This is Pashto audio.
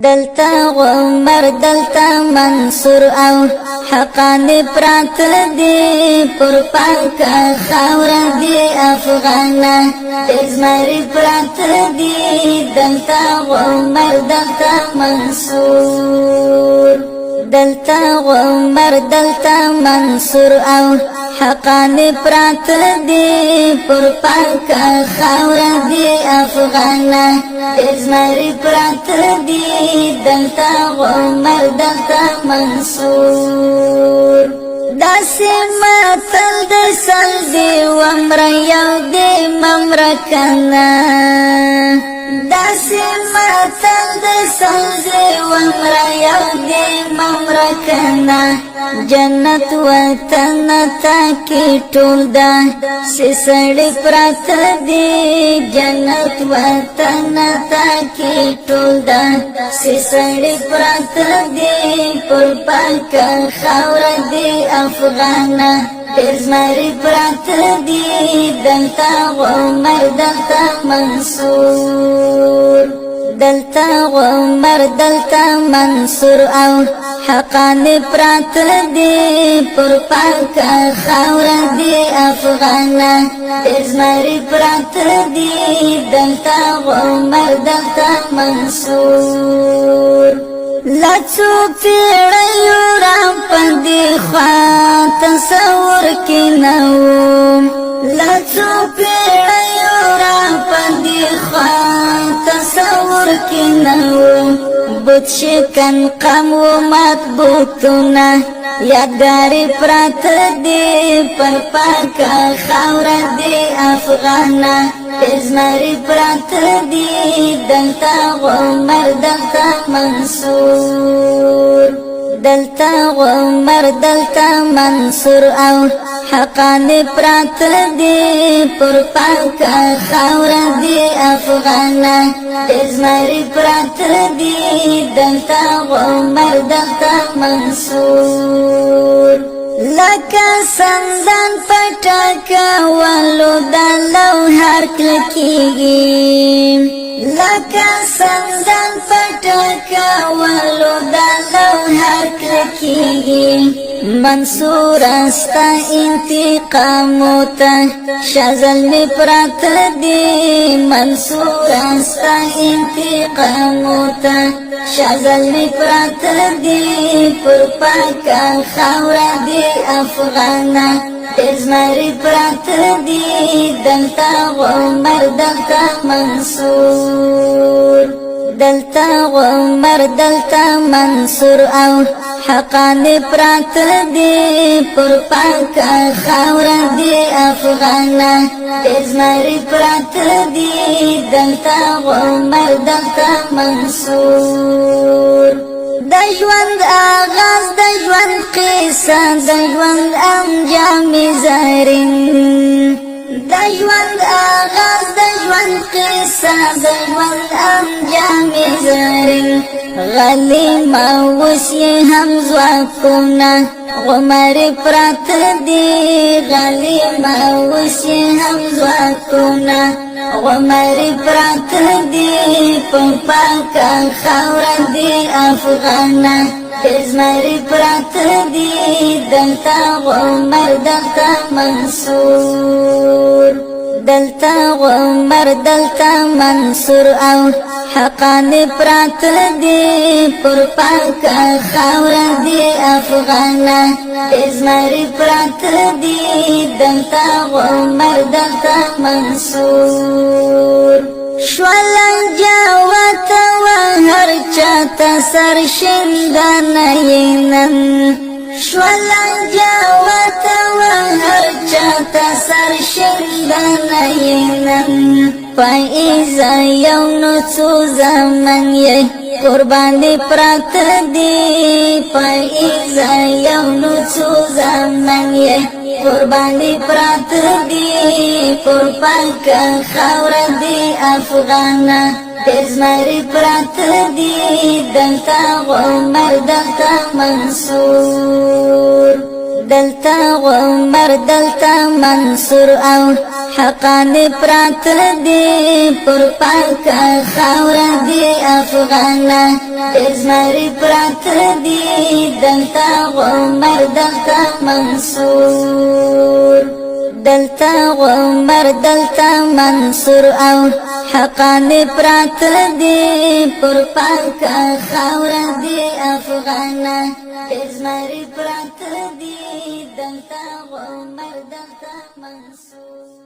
دلتا عمر دلتا منصور او حقان پرات دی پر پاکا خاور دی افغانا ازمری پرات دی دلتا عمر دلتا منصور دلتا عمر دلتا منصور او حقان پرات دی پر پاکا خاور دی افغانا ازمری پرات دی دلتا عمر دلتا منصور داسی ماتل دی سل دی ومر یو دی ممر کنا داسی ماتل دی سل دی ومر یو دی ممر کنا جنت وطن تاکی ټول دا سړی پرات دی جنت وطن تاکی ټول دا سړی پرات دی پر پاکا خاور دی افغانا ازمری پرات دی دلتا عمر دلتا منصور دلتا عمر دلتا منصور او حقان پرات دی پر پاکا خاور دی افغانا ازمری پرات دی دلتا عمر دلتا منصور لچو پیڑیو رام پندی خواه تصور کی نوم لچو پیڑیو رام پندی خواه تصور کی نوم بود شکن قم و مطبوطونا یادگاری پرات دی پر پاکا خاور دی افغانا ازمری پرات دی دلتا عمر دلتا منصور دلتا عمر دلتا منصور او حقان پرات دی پر پاکا خاور دی افغانا ازمری پرات دی دلتا عمر دلتا منصور لکا سندان پټاکا والو دلو هر کلکیگی لکا سندان پټاکا والو دلو هر کلکیگی منصور استا انتقامو تا شازل می پرات دی منصور استا انتقامو تا شازل می پرات دی پر پاکا خاور دی افغانا ازمری پرات دی دلتا عمر دلتا منصور دلتا عمر دلتا منصور او حقان پرات دی پر پاکا خاور دی افغانا ازمری پرات دی دلتا عمر دلتا منصور د ژوند آغاز د ژوند قصه د ژوند انجام زرین د ژوند آغاز د ژوند قصه د ژوند انجام زرین غلیما اوس یې هم ځواکونه عمر پرات دی غلیما اوس یې هم ځواکونه عمر پرات دی په پاکا خاور دی افغانا ازمری پرات دی دلتا عمر دلتا منصور دلتا عمر دلتا منصور او حقان پرات دی پر پاکا خاور دی افغانا ازمری پرات دی دلتا عمر دلتا منصور شولنجا وطا هر چاہتا سر شندان اینن شولنجا وطا هر چاہتا سر شندان اینن پایزا یونو چو زمن یی قربان دی پرات دی پایزا یونو چو زمن یی قربان دی پرات دی پر پاکا خاور دی افغانا ازمری پرات دی دلتا عمر دلتا منصور دلتا عمر دلتا منصور او حقان پرات دی پر پاک خاور دی افغانا ازمری پرات دی دلتا عمر دلتا منصور دلتا عمر دلتا منصور او حقان پرات دی پر پاک خاور دی افغانا ازمری پرات دی دلتا عمر دلتا منصور